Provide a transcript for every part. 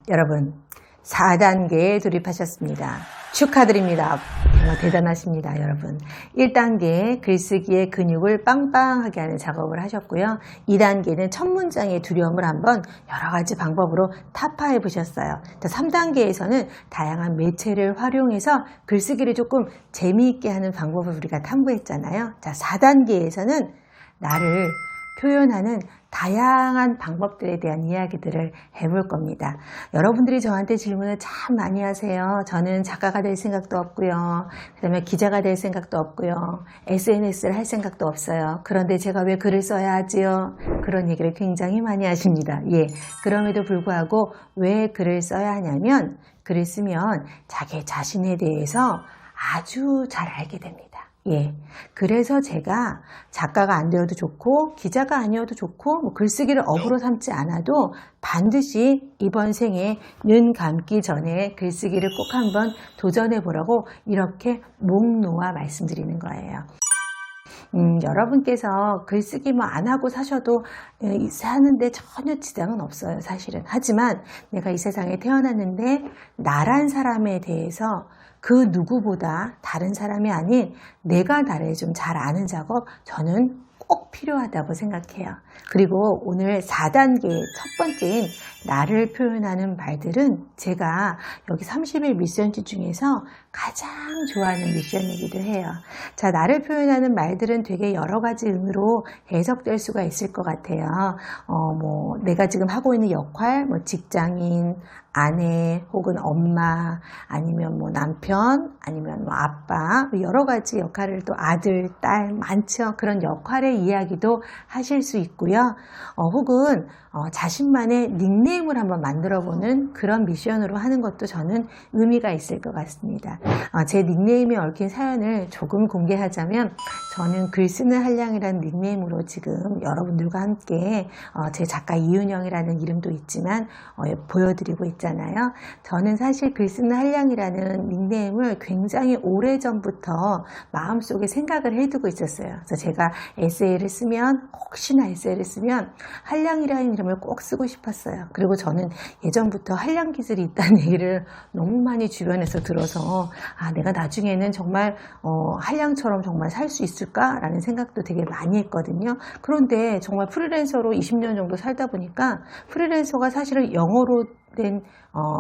여러분 4단계에 돌입하셨습니다. 축하드립니다. 정말 대단하십니다, 여러분. 1단계 글쓰기의 근육을 빵빵하게 하는 작업을 하셨고요. 2단계는 첫 문장의 두려움을 한번 여러 가지 방법으로 타파해 보셨어요. 3단계에서는 다양한 매체를 활용해서 글쓰기를 조금 재미있게 하는 방법을 우리가 탐구했잖아요. 자, 4단계에서는 나를 표현하는 다양한 방법들에 대한 이야기들을 해볼 겁니다. 여러분들이 저한테 질문을 참 많이 하세요. 저는 작가가 될 생각도 없고요. 그 다음에 기자가 될 생각도 없고요. SNS를 할 생각도 없어요. 그런데 제가 왜 글을 써야 하지요? 그런 얘기를 굉장히 많이 하십니다. 예, 그럼에도 불구하고 왜 글을 써야 하냐면 글을 쓰면 자기 자신에 대해서 아주 잘 알게 됩니다. 예, 그래서 제가 작가가 안 되어도 좋고 기자가 아니어도 좋고 뭐 글쓰기를 업으로 삼지 않아도 반드시 이번 생에 눈 감기 전에 글쓰기를 꼭 한번 도전해 보라고 이렇게 목 놓아 말씀드리는 거예요. 여러분께서 글쓰기 뭐 안 하고 사셔도 사는데 전혀 지장은 없어요, 사실은. 하지만 내가 이 세상에 태어났는데 나란 사람에 대해서 그 누구보다 다른 사람이 아닌 내가 나를 좀 잘 아는 작업 저는 꼭 필요하다고 생각해요. 그리고 오늘 4단계의 첫 번째인 나를 표현하는 말들은 제가 여기 30일 미션지 중에서 가장 좋아하는 미션이기도 해요. 자, 나를 표현하는 말들은 되게 여러 가지 의미로 해석될 수가 있을 것 같아요. 내가 지금 하고 있는 역할, 뭐 직장인, 아내, 혹은 엄마, 아니면 뭐 남편, 아니면 뭐 아빠, 여러 가지 역할을 또 아들, 딸, 많죠. 그런 역할의 이야기도 하실 수 있고요. 혹은 자신만의 닉네임을 한번 만들어보는 그런 미션으로 하는 것도 저는 의미가 있을 것 같습니다. 제 닉네임에 얽힌 사연을 조금 공개하자면 저는 글 쓰는 한량이라는 닉네임으로 지금 여러분들과 함께 제 작가 이은영이라는 이름도 있지만 보여드리고 있잖아요. 저는 사실 글 쓰는 한량이라는 닉네임을 굉장히 오래전부터 마음속에 생각을 해두고 있었어요. 그래서 제가 에세이를 쓰면 혹시나 에세이를 쓰면 한량이라는 이름을 꼭 쓰고 싶었어요. 그리고 저는 예전부터 한량 기술이 있다는 얘기를 너무 많이 주변에서 들어서 내가 나중에는 정말 한량처럼 정말 살 수 있을까라는 생각도 되게 많이 했거든요. 그런데 정말 프리랜서로 20년 정도 살다 보니까 프리랜서가 사실은 영어로 된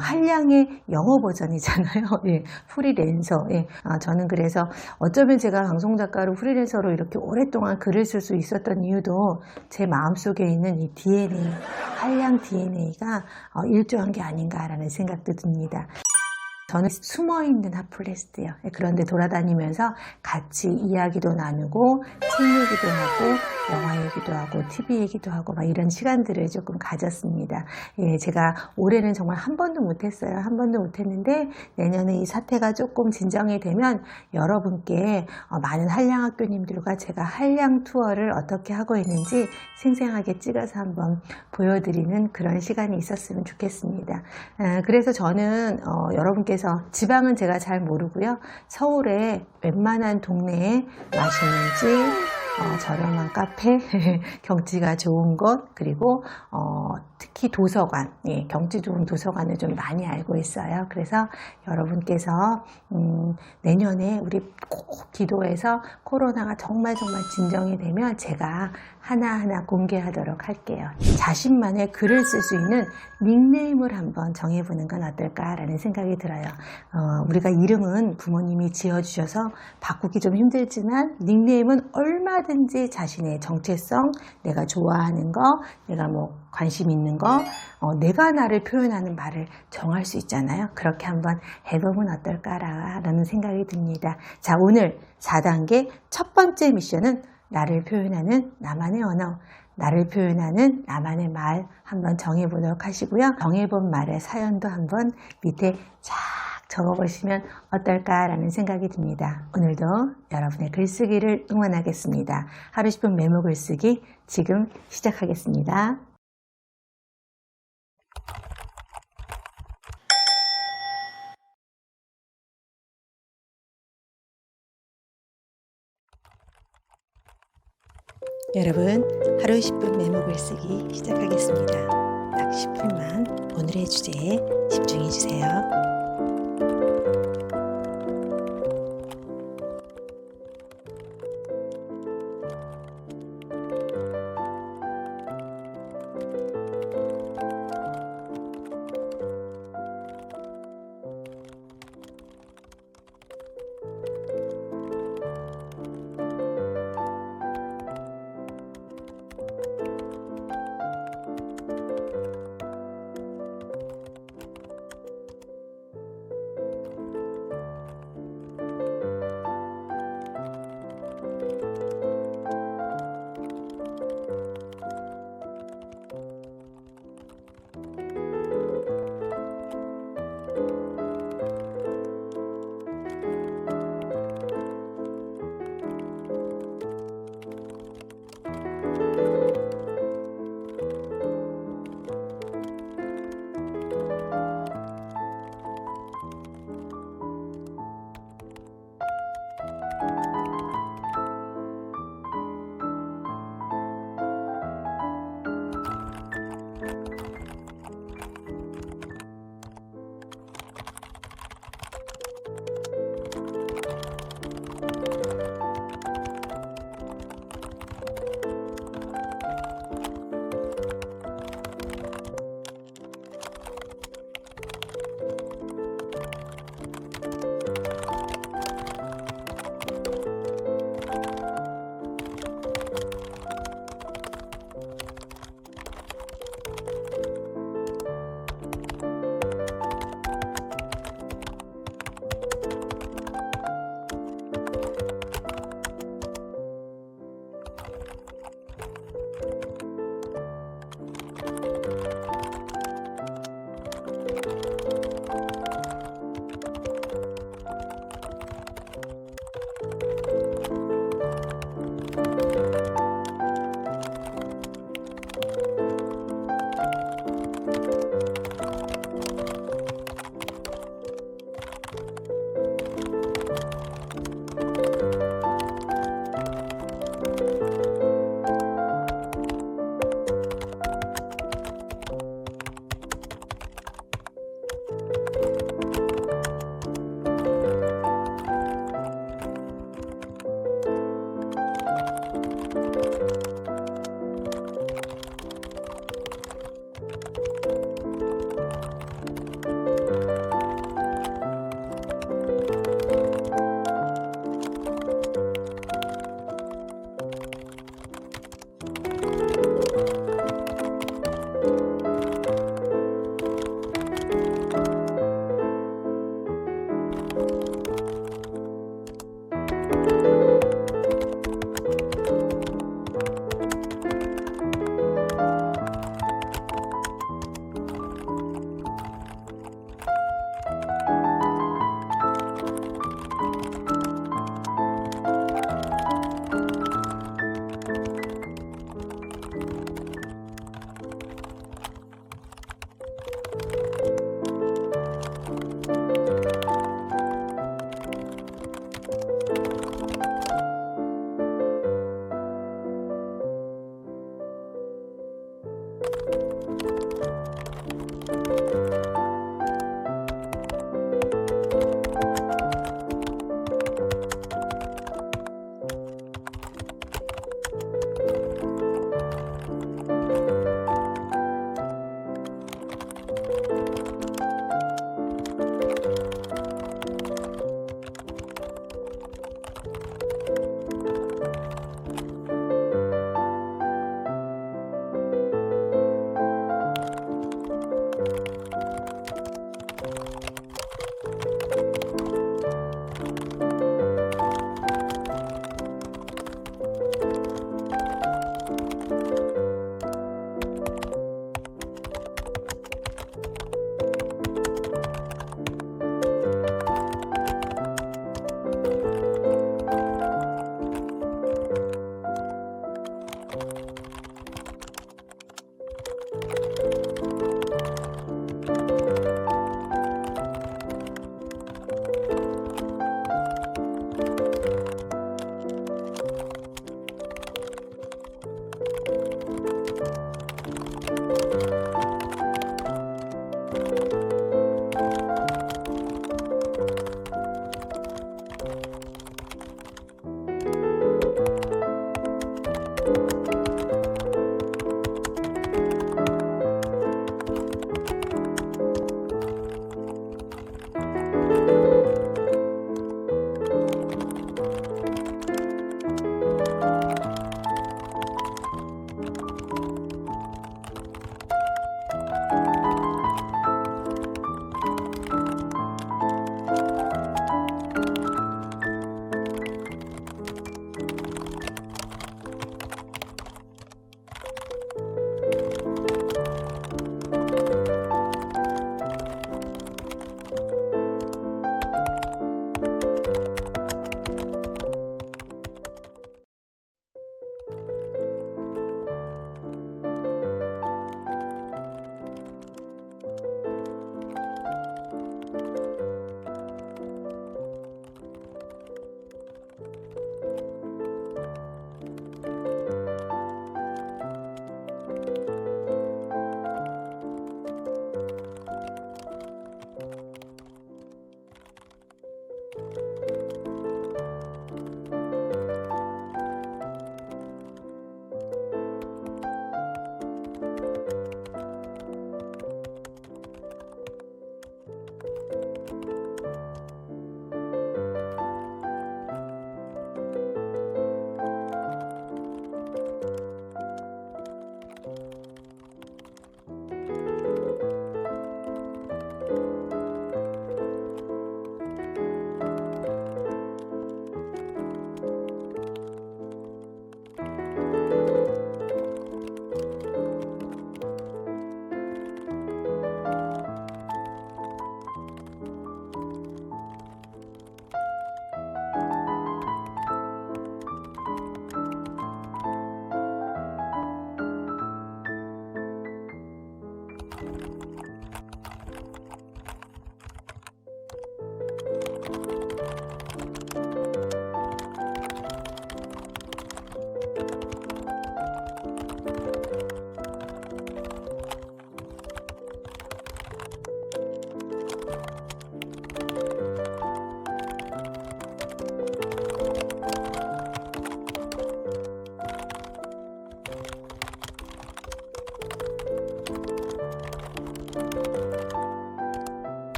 한량의 영어 버전이잖아요. 예, 프리랜서. 예, 저는 그래서 어쩌면 제가 방송작가로 프리랜서로 이렇게 오랫동안 글을 쓸 수 있었던 이유도 제 마음속에 있는 이 DNA, 한량 DNA가 일조한 게 아닌가라는 생각도 듭니다. 저는 숨어있는 핫플레스트예요. 그런데 돌아다니면서 같이 이야기도 나누고 책 얘기도 하고 영화 얘기도 하고 TV 얘기도 하고 막 이런 시간들을 조금 가졌습니다. 예, 제가 올해는 정말 한 번도 못했어요. 한 번도 못했는데 내년에 이 사태가 조금 진정이 되면 여러분께 많은 한량학교님들과 제가 한량 투어를 어떻게 하고 있는지 생생하게 찍어서 한번 보여드리는 그런 시간이 있었으면 좋겠습니다. 그래서 저는 여러분께서 지방은 제가 잘 모르고요. 서울에 웬만한 동네에 맛있는 집, 저렴한 카페, 경치가 좋은 곳, 그리고 특히 도서관, 예, 경치 좋은 도서관을 좀 많이 알고 있어요. 그래서 여러분께서 내년에 우리 꼭 기도해서 코로나가 정말 진정이 되면 제가 하나하나 공개하도록 할게요. 자신만의 글을 쓸 수 있는 닉네임을 한번 정해보는 건 어떨까라는 생각이 들어요. 우리가 이름은 부모님이 지어주셔서 바꾸기 좀 힘들지만 닉네임은 얼마든지 자신의 정체성, 내가 좋아하는 거, 내가 뭐 관심 있는 거, 내가 나를 표현하는 말을 정할 수 있잖아요. 그렇게 한번 해보면 어떨까라는 생각이 듭니다. 자, 오늘 4단계 첫 번째 미션은 나를 표현하는 나만의 언어, 나를 표현하는 나만의 말 한번 정해보도록 하시고요. 정해본 말의 사연도 한번 밑에 쫙 적어보시면 어떨까라는 생각이 듭니다. 오늘도 여러분의 글쓰기를 응원하겠습니다. 하루 10분 메모 글쓰기 지금 시작하겠습니다. 여러분, 하루 10분 메모 글쓰기 시작하겠습니다. 딱 10분만 오늘의 주제에 집중해 주세요.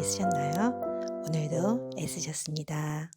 애쓰셨나요? 오늘도 애쓰셨습니다.